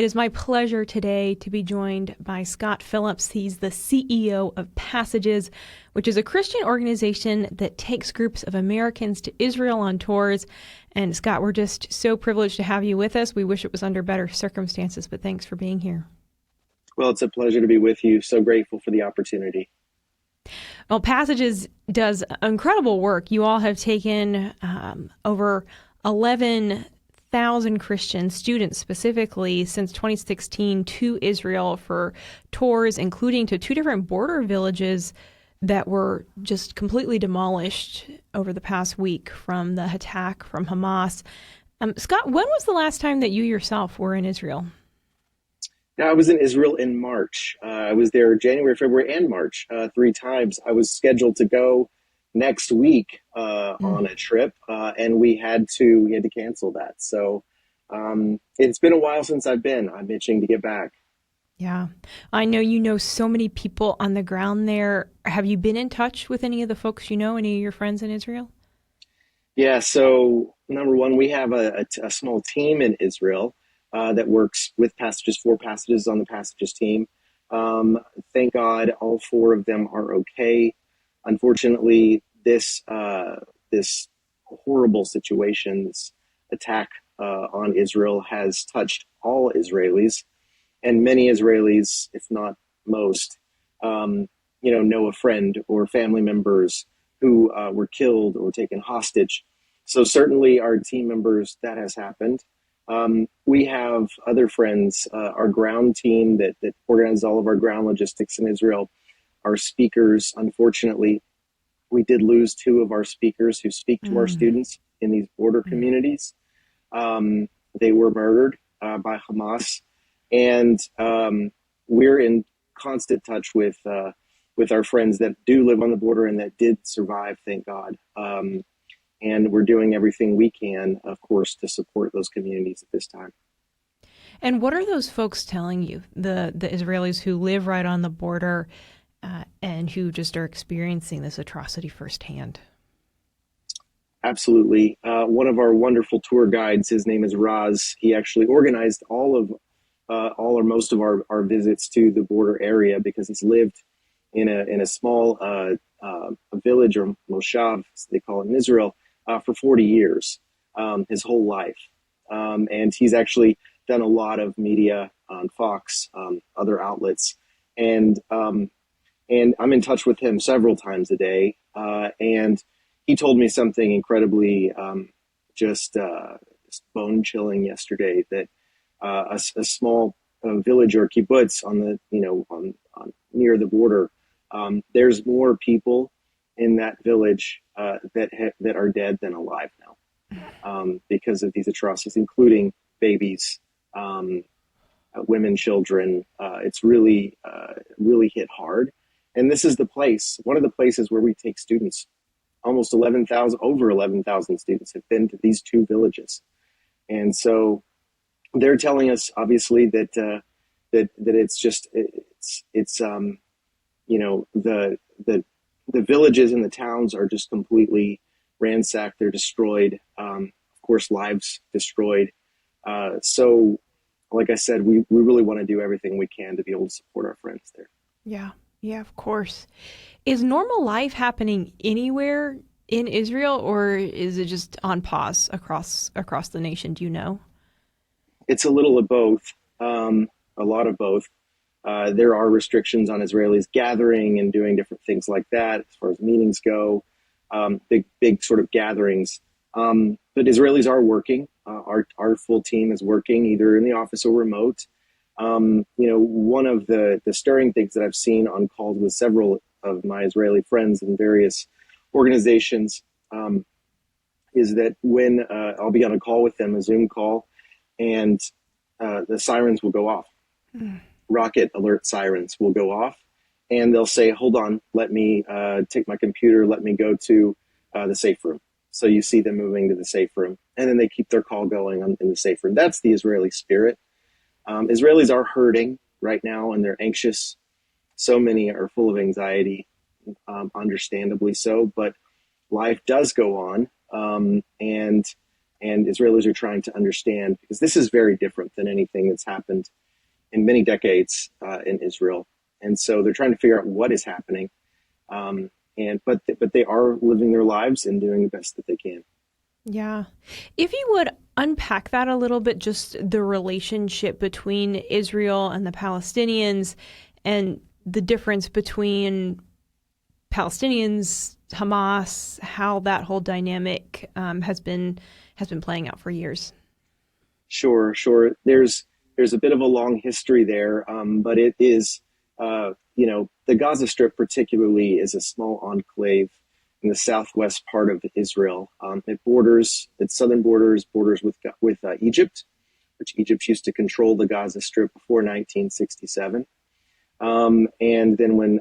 It is my pleasure today to be joined by Scott Phillips. He's the CEO of Passages, which is a Christian organization that takes groups of Americans to Israel on tours. And Scott, we're just so privileged to have you with us. We wish it was under better circumstances, but thanks for being here. Well, it's a pleasure to be with you. So grateful for the opportunity. Well, Passages does incredible work. You all have taken over 11,000 Christian students specifically since 2016 to Israel for tours, including to two different border villages that were just completely demolished over the past week from the attack from Hamas. Scott, when was the last time that you yourself were in Israel? I was in Israel in March. I was there January, February, and March 3 times. I was scheduled to go next week on a trip, and we had to cancel that. So it's been a while since I've been. I'm itching to get back. Yeah, I know you know so many people on the ground there. Have you been in touch with any of the folks you know, any of your friends in Israel? Yeah. So number one, we have a small team in Israel that works with Passages, 4 Passages on the Passages team. Thank God all 4 of them are okay. Unfortunately, this horrible situation, this attack on Israel has touched all Israelis, and many Israelis, if not most, know a friend or family members who were killed or taken hostage. So certainly our team members, that has happened. We have other friends, our ground team that organizes all of our ground logistics in Israel, our speakers. Unfortunately, we did lose 2 of our speakers who speak to our students in these border communities. They were murdered by Hamas, and we're in constant touch with our friends that do live on the border and that did survive, thank God. And we're doing everything we can, of course, to support those communities at this time. And what are those folks telling you, the Israelis who live right on the border and who just are experiencing this atrocity firsthand? Absolutely. One of our wonderful tour guides, his name is Raz. He actually organized all or most of our visits to the border area because he's lived in a small a village or moshav, as they call it in Israel, for 40 years, his whole life. And he's actually done a lot of media on Fox, other outlets. And I'm in touch with him several times a day. And he told me something incredibly just bone chilling yesterday, that a small village or kibbutz on near the border, there's more people in that village that are dead than alive now because of these atrocities, including babies, women, children. It's really hit hard. And this is one of the places where we take students. Almost over 11,000 students have been to these 2 villages. And so they're telling us, obviously, that the villages and the towns are just completely ransacked. They're destroyed. Of course, lives destroyed. So, like I said, we really want to do everything we can to be able to support our friends there. Yeah, of course. Is normal life happening anywhere in Israel, or is it just on pause across the nation? Do you know? It's a little of both, a lot of both. There are restrictions on Israelis gathering and doing different things like that as far as meetings go, big sort of gatherings. But Israelis are working. Our full team is working either in the office or remote. One of the stirring things that I've seen on calls with several of my Israeli friends in various organizations is that when I'll be on a call with them, a Zoom call, and the sirens will go off. Rocket alert sirens will go off, and they'll say, hold on, let me take my computer, let me go to the safe room. So you see them moving to the safe room, and then they keep their call going in the safe room. That's the Israeli spirit. Israelis are hurting right now, and they're anxious. So many are full of anxiety, understandably so, but life does go on. And And Israelis are trying to understand, because this is very different than anything that's happened in many decades in Israel. And so they're trying to figure out what is happening. But they are living their lives and doing the best that they can. Yeah. If you would unpack that a little bit, just the relationship between Israel and the Palestinians and the difference between Palestinians, Hamas, how that whole dynamic has been playing out for years. Sure. There's a bit of a long history there, but it is, the Gaza Strip particularly is a small enclave in the southwest part of Israel. Its southern borders with Egypt, which Egypt used to control the Gaza Strip before 1967. And then when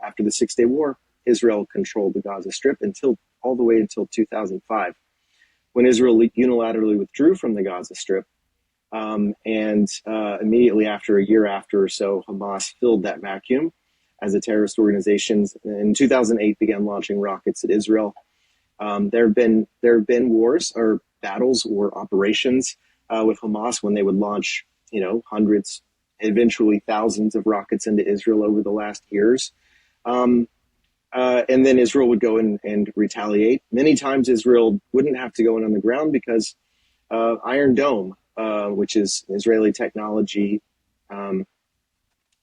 after the Six-Day War, Israel controlled the Gaza Strip all the way until 2005, when Israel unilaterally withdrew from the Gaza Strip. And immediately after, a year after or so, Hamas filled that vacuum as a terrorist organization. In 2008, began launching rockets at Israel. There have been wars or battles or operations with Hamas when they would launch, hundreds, eventually thousands of rockets into Israel over the last years. And then Israel would go and retaliate. Many times Israel wouldn't have to go in on the ground because Iron Dome, which is Israeli technology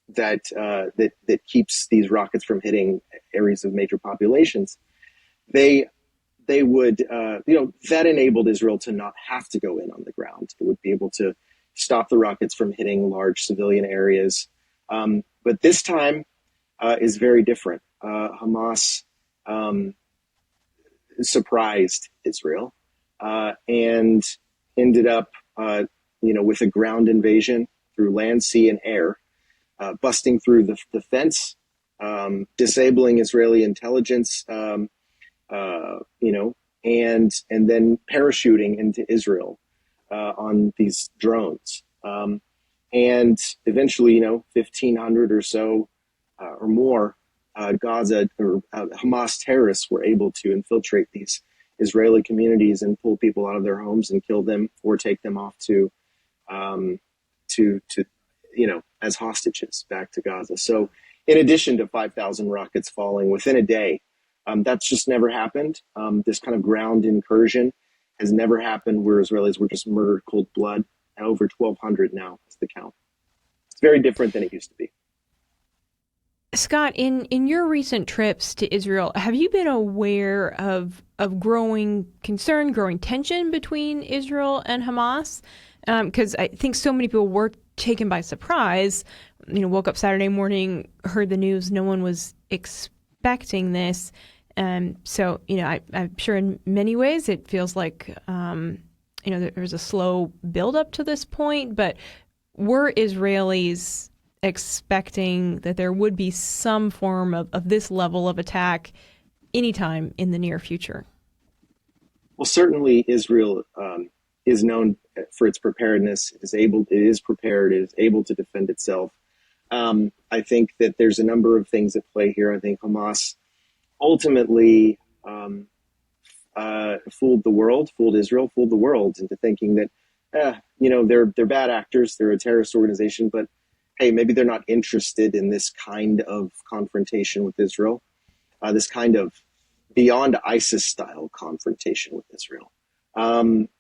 that keeps these rockets from hitting areas of major populations, they would, that enabled Israel to not have to go in on the ground. It would be able to stop the rockets from hitting large civilian areas. But this time is very different. Hamas surprised Israel and ended up, with a ground invasion through land, sea, and air, busting through the fence, disabling Israeli intelligence, and then parachuting into Israel on these drones. And eventually, 1,500 or so or more Gaza or Hamas terrorists were able to infiltrate these Israeli communities and pull people out of their homes and kill them or take them off to as hostages back to Gaza. So in addition to 5,000 rockets falling within a day, that's just never happened. This kind of ground incursion has never happened where Israelis were just murdered cold blood. Over 1,200 now is the count. It's very different than it used to be. Scott, in your recent trips to Israel, have you been aware of growing concern, growing tension between Israel and Hamas? Because I think so many people were taken by surprise. Woke up Saturday morning, heard the news. No one was expecting this. So, I'm sure in many ways it feels like, there's a slow build-up to this point. But were Israelis expecting that there would be some form of this level of attack anytime in the near future? Well, certainly Israel is known for its preparedness. It is prepared. It is able to defend itself. I think that there's a number of things at play here. I think Hamas ultimately fooled Israel into thinking that, they're bad actors. They're a terrorist organization, but hey, maybe they're not interested in this kind of confrontation with Israel, this kind of beyond ISIS-style confrontation with Israel.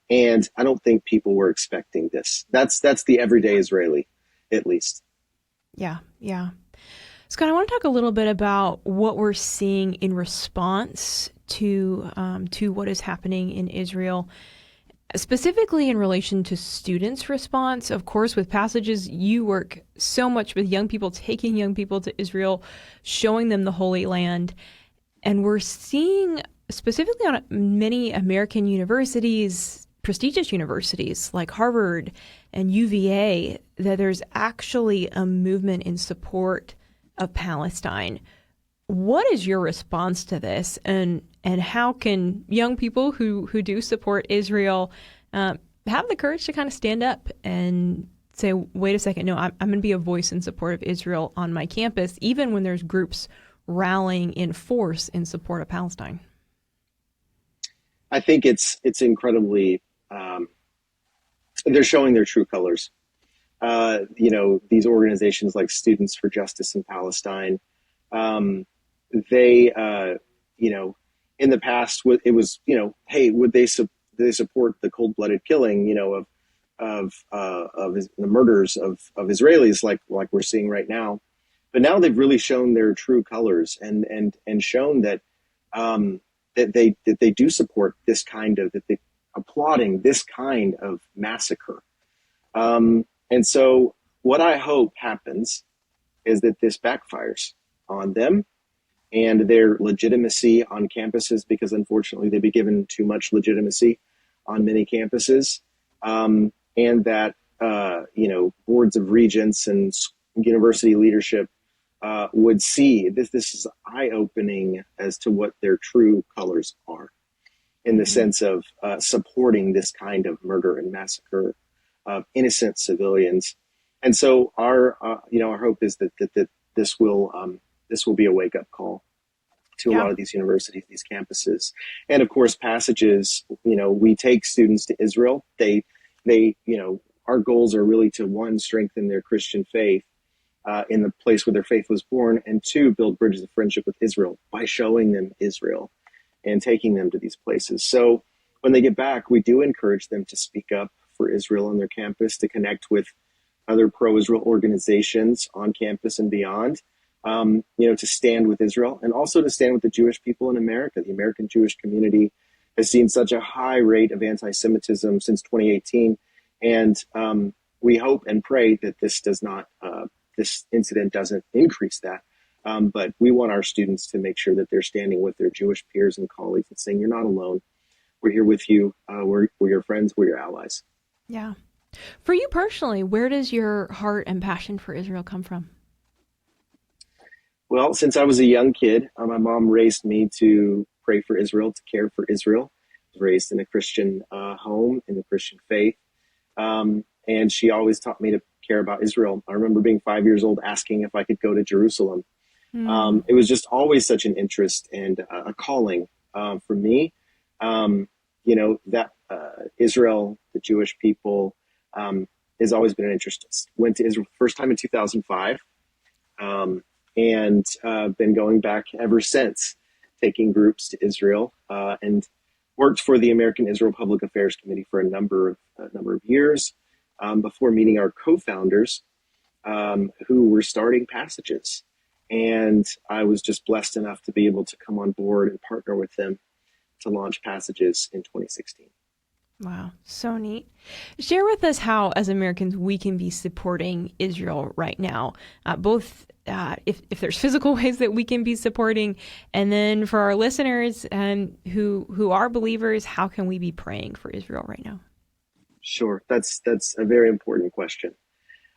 And I don't think people were expecting this. That's the everyday Israeli, at least. Yeah. Scott, I want to talk a little bit about what we're seeing in response to what is happening in Israel, specifically in relation to students' response. Of course, with Passages, you work so much with young people, taking young people to Israel, showing them the Holy Land. And we're seeing, specifically on many American universities, prestigious universities like Harvard and UVA, that there's actually a movement in support of Palestine. What is your response to this, and how can young people who do support Israel have the courage to kind of stand up and say, wait a second, no, I'm going to be a voice in support of Israel on my campus, even when there's groups rallying in force in support of Palestine? I think it's incredibly, they're showing their true colors. These organizations like Students for Justice in Palestine, um, they, you know, in the past, it was, hey, would they support the cold-blooded killing, of the murders of Israelis, like we're seeing right now? But now they've really shown their true colors, and shown that, that they do support this kind of, that they applauding this kind of massacre. And so what I hope happens is that this backfires on them and their legitimacy on campuses, because unfortunately they've been given too much legitimacy on many campuses, and that, boards of regents and university leadership would see this. This is eye opening as to what their true colors are, in the Mhm. sense of supporting this kind of murder and massacre of innocent civilians. And so our hope is that this will be a wake up call to a Yeah. lot of these universities, these campuses. And of course, passages, we take students to Israel. Our goals are really to, one, strengthen their Christian faith in the place where their faith was born, and two, build bridges of friendship with Israel by showing them Israel and taking them to these places. So when they get back, we do encourage them to speak up for Israel on their campus, to connect with other pro-Israel organizations on campus and beyond, to stand with Israel, and also to stand with the Jewish people in America. The American Jewish community has seen such a high rate of anti-Semitism since 2018, and we hope and pray that this incident doesn't increase that. But we want our students to make sure that they're standing with their Jewish peers and colleagues and saying, "You're not alone. We're here with you. We're your friends. We're your allies." Yeah. For you personally, where does your heart and passion for Israel come from? Well, since I was a young kid, my mom raised me to pray for Israel, to care for Israel. I was raised in a Christian home, in the Christian faith. And she always taught me to care about Israel. I remember being 5 years old, asking if I could go to Jerusalem. Mm. It was just always such an interest and a calling for me. That Israel, the Jewish people, has always been an interest. Went to Israel first time in 2005, and been going back ever since, taking groups to Israel, and worked for the American Israel Public Affairs Committee for a number of years, before meeting our co-founders, who were starting Passages. And I was just blessed enough to be able to come on board and partner with them to launch Passages in 2016. Wow, so neat. Share with us how, as Americans, we can be supporting Israel right now, both if there's physical ways that we can be supporting, and then for our listeners and who are believers, how can we be praying for Israel right now? Sure, that's a very important question.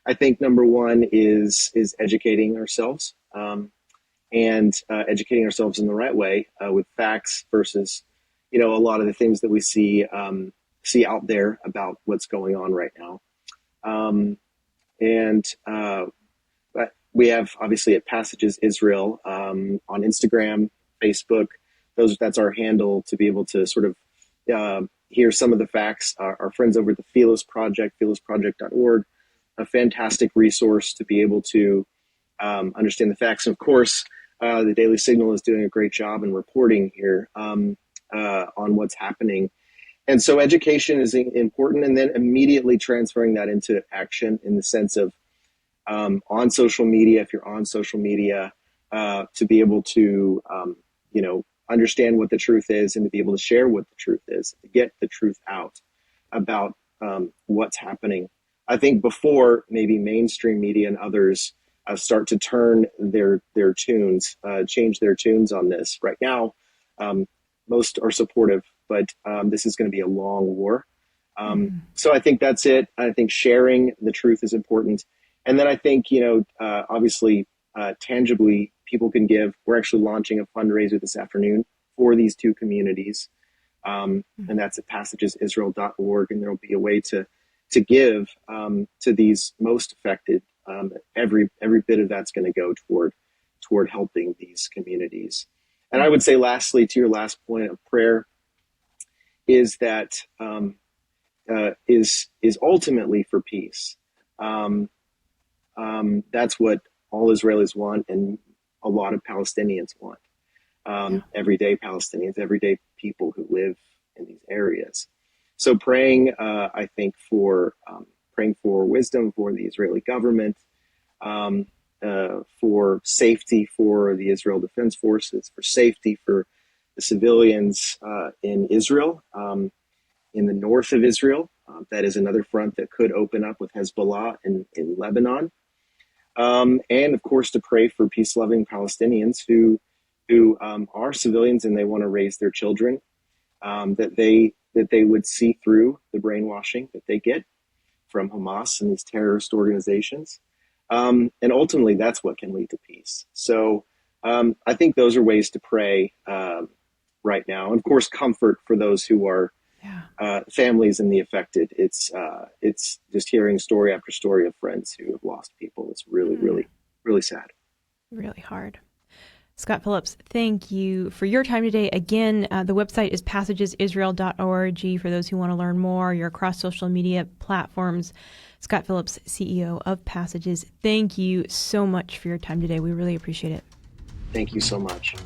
I think number one is educating ourselves, and educating ourselves in the right way, with facts versus, a lot of the things that we see out there about what's going on right now. And but we have, obviously, at Passages Israel, on Instagram, Facebook. That's our handle, to be able to sort of hear some of the facts. Our friends over at the Phillips Project, phillipsproject.org, a fantastic resource to be able to understand the facts. And of course, the Daily Signal is doing a great job in reporting here on what's happening. And so education is important, and then immediately transferring that into action, in the sense of, on social media, if you're on social media, to be able to, understand what the truth is, and to be able to share what the truth is, to get the truth out about what's happening. I think before, maybe mainstream media and others start to turn their tunes, change their tunes on this. Right now, most are supportive, but this is going to be a long war. Mm-hmm. So I think that's it. I think sharing the truth is important. And then I think, obviously, tangibly, people can give. We're actually launching a fundraiser this afternoon for these two communities. And that's at passagesisrael.org. And there'll be a way to give to these most affected. Every bit of that's going to go toward helping these communities. And I would say, lastly, to your last point of prayer, is that is ultimately for peace. That's what all Israelis want, and a lot of Palestinians want. Yeah. Everyday Palestinians, everyday people who live in these areas. So praying, I think, praying for wisdom for the Israeli government, for safety for the Israel Defense Forces, for safety for the civilians in Israel, in the north of Israel. That is another front that could open up with Hezbollah in Lebanon. And of course, to pray for peace-loving Palestinians who are civilians and they want to raise their children, that they would see through the brainwashing that they get from Hamas and these terrorist organizations. And ultimately, that's what can lead to peace. So I think those are ways to pray right now. And of course, comfort for those who are families and the affected. It's just hearing story after story of friends who have lost people. It's really, really, really sad. Really hard. Scott Phillips, thank you for your time today. Again, the website is passagesisrael.org for those who want to learn more. You're across social media platforms. Scott Phillips, CEO of Passages, thank you so much for your time today. We really appreciate it. Thank you so much.